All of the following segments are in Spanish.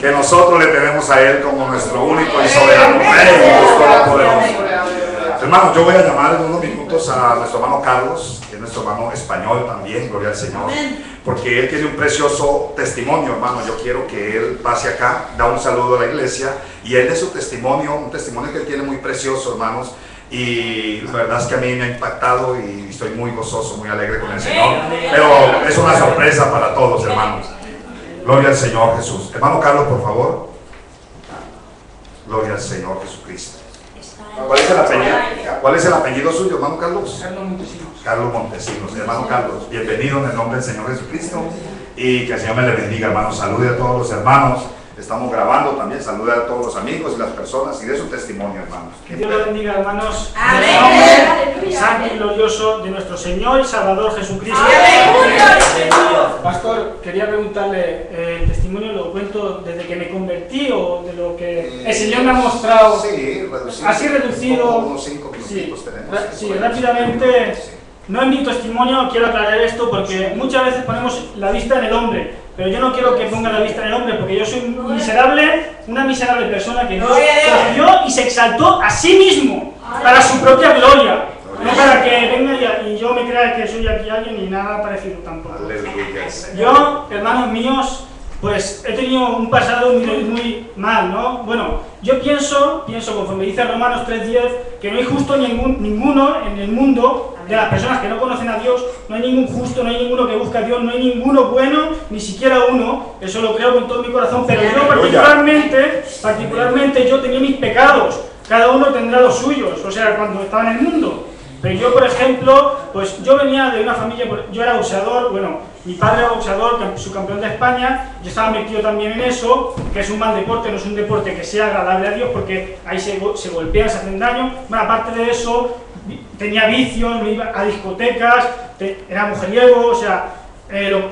que nosotros le tenemos a Él como nuestro único y soberano Rey, Dios Todopoderoso. Hermanos, yo voy a llamar en unos minutos a nuestro hermano Carlos, que es nuestro hermano español también, gloria al Señor, porque él tiene un precioso testimonio, hermano. Yo quiero que él pase acá, da un saludo a la iglesia, y él de su testimonio, un testimonio que él tiene muy precioso, hermanos, y la verdad es que a mí me ha impactado y estoy muy gozoso, muy alegre con el Señor, pero es una sorpresa para todos, hermanos. Gloria al Señor Jesús. Hermano Carlos, por favor. Gloria al Señor Jesucristo. ¿Cuál es el apellido suyo, hermano Carlos? Carlos Montesinos. Carlos Montesinos. Hermano Carlos, bienvenido en el nombre del Señor Jesucristo, y que el Señor me le bendiga, hermano. Salude a todos los hermanos. Estamos grabando también, salude a todos los amigos y las personas y de su testimonio, hermanos. Que Dios los bendiga, hermanos. Amén. Santo y glorioso de nuestro Señor y Salvador Jesucristo. Pastor, quería preguntarle, ¿el testimonio lo cuento desde que me convertí o de lo que el Señor me ha mostrado? Sí, reducido. Así reducido. Unos 5 minutitos tenemos. Sí, rápidamente. No en mi testimonio, quiero aclarar esto porque muchas veces ponemos la vista en el hombre, pero yo no quiero que ponga la vista en el hombre porque yo soy una miserable persona que Dios cogió y se exaltó a sí mismo para su propia gloria, no para que venga y yo me crea que soy aquí alguien y nada parecido tampoco. Yo, hermanos míos, pues he tenido un pasado muy mal, ¿no? Bueno, yo pienso conforme dice Romanos 3:10, que no hay justo ninguno en el mundo. De las personas que no conocen a Dios, no hay ningún justo, no hay ninguno que busca a Dios, no hay ninguno bueno, ni siquiera uno. Eso lo creo con todo mi corazón, pero yo particularmente yo tenía mis pecados, cada uno tendrá los suyos, o sea, cuando estaba en el mundo. Pero yo, por ejemplo, pues yo venía de una familia, yo era boxeador, bueno, mi padre era boxeador, subcampeón de España, yo estaba metido también en eso, que es un mal deporte, no es un deporte que sea agradable a Dios, porque ahí se golpean, se hacen daño. Bueno, aparte de eso, tenía vicios, me iba a discotecas, era mujeriego, o sea,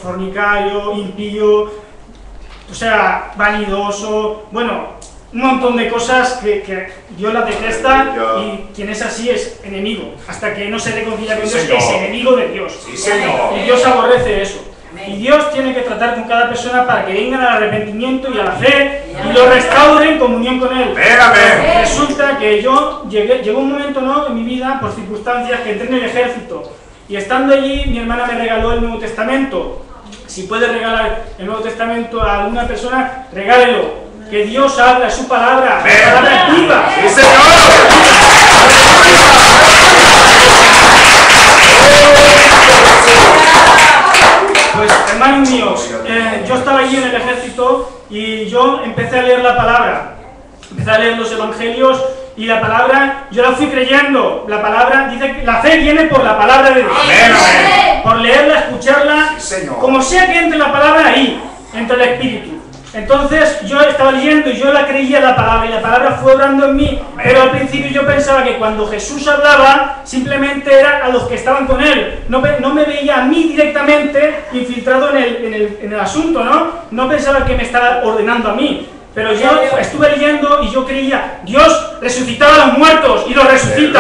fornicario, impío, o sea, vanidoso, bueno, un montón de cosas que Dios las detesta, y quien es así es enemigo, hasta que no se reconcilia con Dios, es enemigo de Dios. Sí, Señor. Y Dios aborrece eso. Y Dios tiene que tratar con cada persona para que vengan al arrepentimiento y a la fe y lo restaure en comunión con Él. Amén. Resulta que yo llegó un momento, ¿no?, en mi vida, por circunstancias, que entré en el ejército, y estando allí mi hermana me regaló el Nuevo Testamento. Si puede regalar el Nuevo Testamento a alguna persona, regálelo. Que Dios habla, su palabra, la palabra es viva. ¡Sí, Señor! Pues, hermanos míos, yo estaba allí en el ejército y yo empecé a leer la palabra, empecé a leer los evangelios, y la palabra, yo la fui creyendo. La palabra dice que la fe viene por la palabra de Dios. Amén. Por leerla, escucharla, Sí, Señor. como sea que entre la palabra ahí, entre el espíritu. Entonces yo estaba leyendo y yo la creía la palabra, y la palabra fue obrando en mí. Pero al principio yo pensaba que cuando Jesús hablaba, simplemente era a los que estaban con él. No me veía a mí directamente infiltrado en el asunto, ¿no? No pensaba que me estaba ordenando a mí. Pero yo estuve leyendo y yo creía, Dios resucitaba a los muertos y los resucita.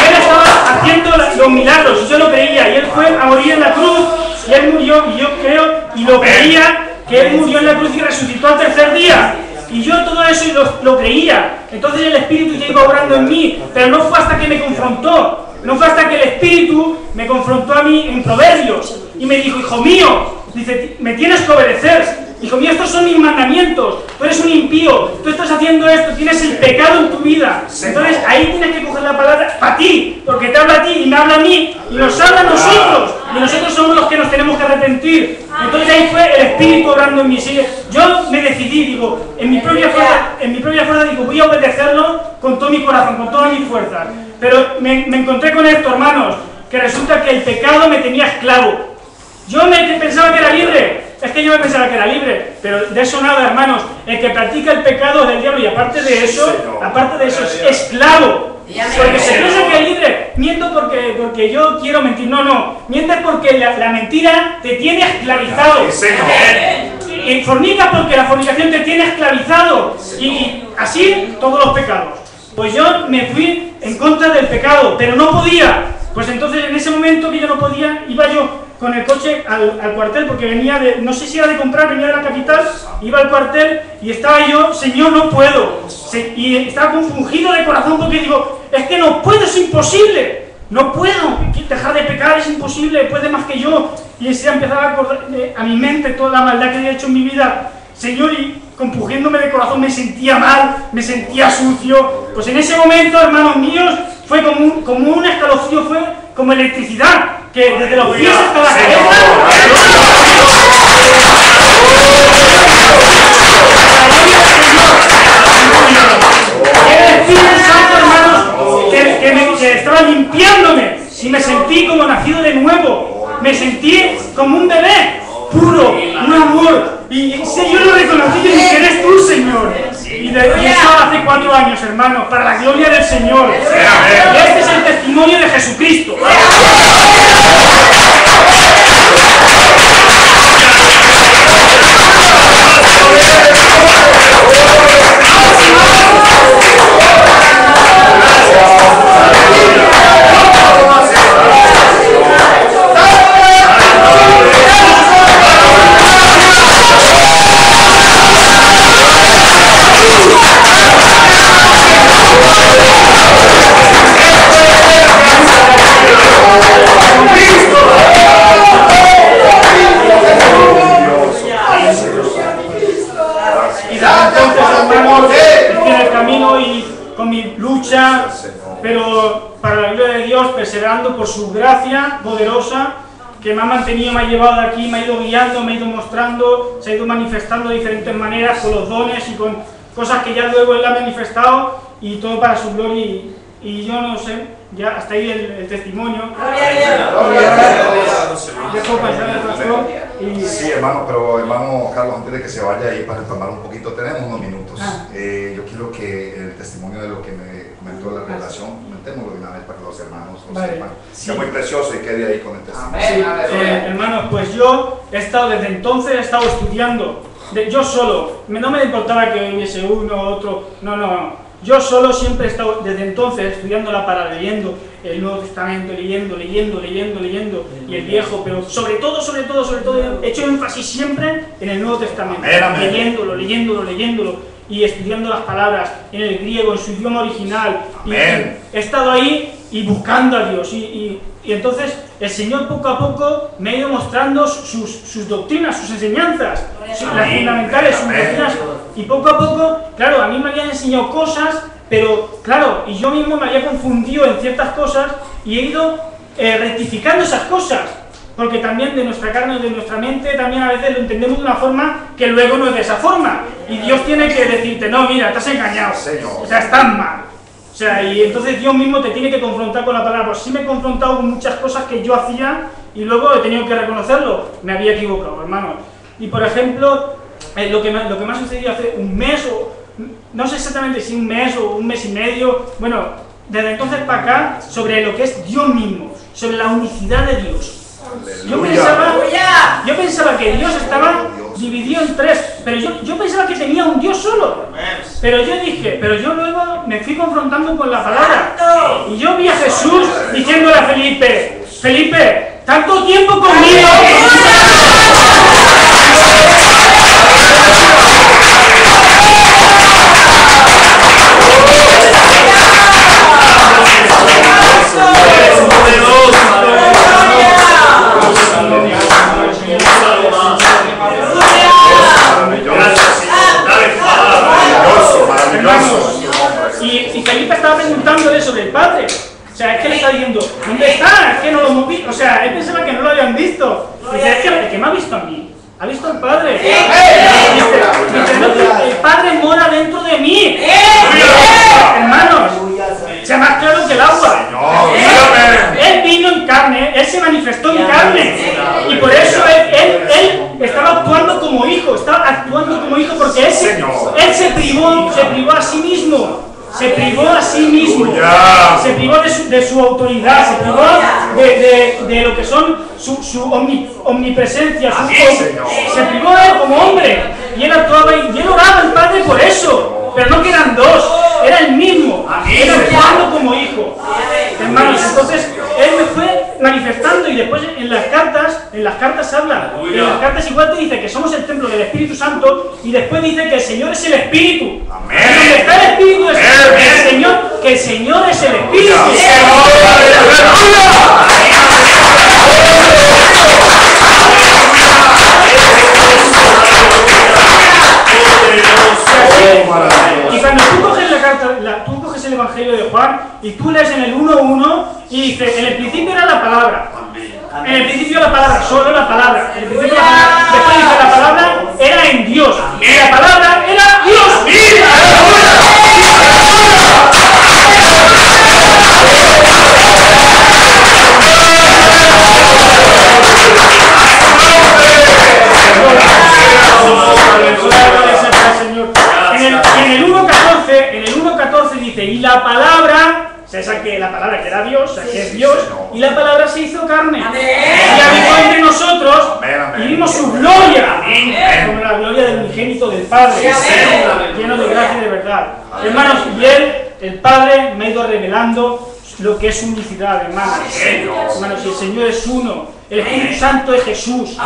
Él estaba haciendo los milagros y yo lo creía, y Él fue a morir en la cruz y Él murió, y yo creo y lo creía, que Él murió en la cruz y resucitó al tercer día. Y yo todo eso lo creía. Entonces el Espíritu ya iba obrando en mí, pero no fue hasta que me confrontó. No fue hasta que el Espíritu me confrontó a mí en Proverbios y me dijo, hijo mío, dice, me tienes que obedecer. Hijo mío, estos son mis mandamientos. Tú eres un impío, tú estás haciendo esto, tienes el pecado en tu vida. Entonces ahí tienes que coger la palabra para ti, porque te habla a ti y me habla a mí y nos habla a nosotros. Y nosotros somos los que nos tenemos que arrepentir. Entonces ahí fue el Espíritu obrando en mí. ¿Sí? Yo me decidí, digo, en mi propia fuerza digo, voy a obedecerlo con todo mi corazón, con todas mis fuerzas. Pero me encontré con esto, hermanos, que resulta que el pecado me tenía esclavo. Yo pensaba que era libre. Es que yo me pensaba que era libre, pero de eso nada, hermanos. El que practica el pecado es del diablo, y aparte de eso es esclavo. Porque se piensa que es libre. Miento porque yo quiero mentir. No. Mientes porque la mentira te tiene esclavizado. Y fornicas porque la fornicación te tiene esclavizado. Y así todos los pecados. Pues yo me fui en contra del pecado, pero no podía. Pues entonces en ese momento que yo no podía, iba yo con el coche al cuartel, porque venía de, no sé si era de comprar, venía de la capital, iba al cuartel y estaba yo, Señor, no puedo. Y estaba compungido de corazón porque digo, es que no puedo, es imposible. No puedo dejar de pecar, es imposible, puede más que yo. Y se empezaba a acordar a mi mente toda la maldad que había hecho en mi vida. Señor, y compungiéndome de corazón me sentía mal, me sentía sucio. Pues en ese momento, hermanos míos, fue como un escalofrío, fue como electricidad, que desde los pies hasta la cabeza. El Espíritu Santo, hermanos, que estaba limpiándome, y me sentí como nacido de nuevo, me sentí como un bebé puro, un amor, y yo lo reconocí y dije, eres tú, Señor. Y eso hace 4 años, hermanos, para la gloria del Señor. Y este es el testimonio de Jesucristo. Pero para la gloria de Dios, perseverando por su gracia poderosa, que me ha mantenido, me ha llevado de aquí, me ha ido guiando, me ha ido mostrando, se ha ido manifestando de diferentes maneras, con los dones y con cosas que ya luego Él ha manifestado, y todo para su gloria, y yo no sé, ya hasta ahí el testimonio. Sí, hermano, pero hermano Carlos, antes de que se vaya ahí para informar un poquito, tenemos unos minutos. Yo quiero que el testimonio de lo que me comentó la relación, comentémoslo de una vez para que los hermanos lo sepan. Sí. Es muy precioso y quede ahí con el testimonio. Sí, hermanos, pues yo he estado desde entonces, he estado estudiando, yo solo, no me importaba que hubiese uno u otro, no. Yo solo siempre he estado desde entonces estudiando la palabra, leyendo el Nuevo Testamento, leyendo, y el Viejo, pero sobre todo, he hecho énfasis siempre en el Nuevo Testamento, leyéndolo, y estudiando las palabras en el griego, en su idioma original, y he estado ahí y buscando a Dios, y entonces el Señor poco a poco me ha ido mostrando sus doctrinas, sus enseñanzas, las fundamentales, sus doctrinas, y poco a poco, claro, a mí me habían enseñado cosas, pero claro, y yo mismo me había confundido en ciertas cosas, y he ido rectificando esas cosas, porque también de nuestra carne, de nuestra mente, también a veces lo entendemos de una forma que luego no es de esa forma, y Dios tiene que decirte, no, mira, estás engañado, o sea, estás mal. O sea, y entonces Dios mismo te tiene que confrontar con la palabra. Pues sí me he confrontado con muchas cosas que yo hacía y luego he tenido que reconocerlo. Me había equivocado, hermano. Y por ejemplo, lo que me ha sucedido hace un mes, o no sé exactamente si un mes o un mes y medio, bueno, desde entonces para acá, sobre lo que es Dios mismo, sobre la unicidad de Dios. Yo pensaba que Dios estaba dividido en 3, pero yo pensaba que tenía un Dios solo. Pero yo luego me fui confrontando con la palabra. Y yo vi a Jesús diciéndole a Felipe, tanto tiempo conmigo. Y Felipe estaba preguntándole sobre el Padre. O sea, es que le está diciendo, ¿dónde está? Es que no lo hemos visto. O sea, él pensaba que no lo habían visto. Dice, es que el que me ha visto a mí, ha visto al Padre. Dice, el Padre mora dentro de mí. Hermanos, sea más claro que el agua. Él vino en carne, Él se manifestó en carne. Y por eso Él estaba actuando como hijo, porque Él se privó a sí mismo. Se privó de su autoridad, se privó de lo que son su omnipresencia, se privó de él como hombre, y él actuaba y él oraba al Padre por eso, pero no que eran dos, era el mismo, él actuando como hijo. Hermanos, entonces él y después en las cartas habla, en las cartas igual te dice que somos el templo del Espíritu Santo y después dice que el Señor es el Espíritu. Amén. Donde está el Espíritu es el Señor, que el Señor es el Espíritu. Y cuando tú coges la carta, tú coges el Evangelio de Juan y tú lees en el 1:1 y dice, en el principio era la palabra. En el principio la palabra, solo la palabra. En el principio la palabra. Después dice la palabra era en Dios. Y la palabra era Dios. En el 1:14 dice, y la palabra, o sea, esa que la palabra que era Dios, o sea, que es Dios, y la palabra se hizo carne. Y habitó entre nosotros y vimos su gloria, como la gloria del unigénito del Padre, lleno de gracia y de verdad. Hermanos, y el Padre me ha ido revelando lo que es unicidad, hermanos. Hermanos, y el Señor es uno, el Espíritu Santo es Jesús.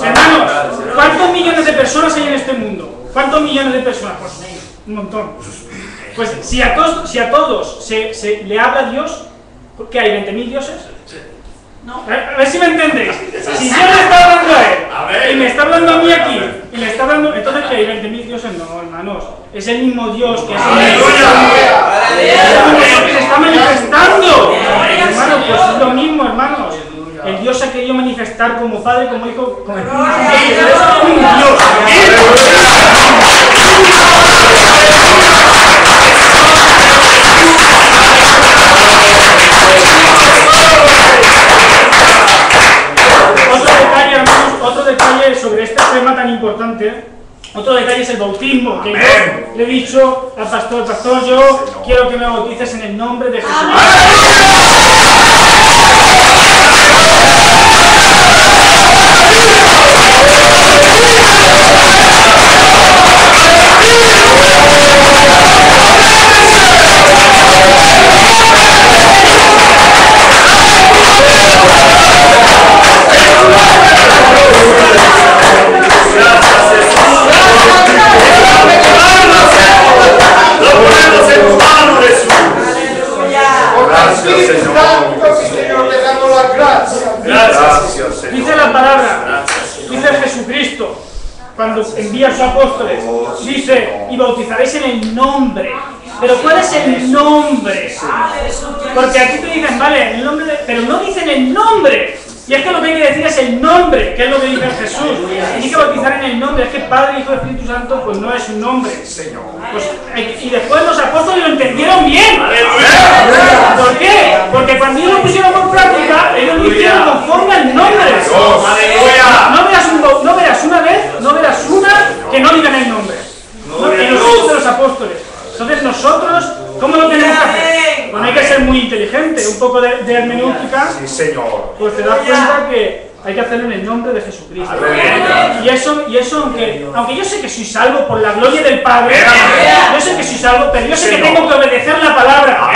Hermanos, ¿cuántos millones de personas hay en este mundo? ¿Cuántos millones de personas? Pues un montón. Pues si a todos se le habla Dios, ¿qué hay? ¿20.000 dioses? No. A ver si me entendéis. Si Dios le está hablando a él y me está hablando a mí aquí y le está hablando, entonces ¿qué hay? ¿20.000 dioses? No, hermanos. Es el mismo Dios que es que se está manifestando. Hermanos, pues es lo mismo, hermanos. El Dios se ha querido manifestar como Padre, como Hijo, como Espíritu Santo. Es un Dios. Otro detalle sobre este tema tan importante, otro detalle es el bautismo, que yo le he dicho al pastor, yo quiero que me bautices en el nombre de Jesús. Dice la palabra, dice Jesucristo, cuando envía a sus apóstoles, dice, y bautizaréis en el nombre. Pero ¿cuál es el nombre? Porque aquí te dicen, vale, el nombre pero no dicen el nombre. Y es que lo que hay que decir es el nombre, que es lo que dice Jesús. Hay que bautizar en el nombre, es que Padre, Hijo y Espíritu Santo, pues no es un nombre. Pues, y después los apóstoles lo entendieron bien. ¿Por qué? Porque cuando ellos lo pusieron por práctica, ellos lo hicieron conforme al nombre. No verás una que no digan el nombre. En los hechos de los apóstoles. Entonces nosotros, ¿cómo lo tenemos que hacer? Bueno, hay que ser muy inteligente, un poco de hermenéutica. Sí, Señor. Pues te das cuenta que hay que hacerlo en el nombre de Jesucristo. Y eso aunque yo sé que soy salvo por la gloria del Padre, yo sé que soy salvo, pero yo sé que tengo que obedecer la palabra.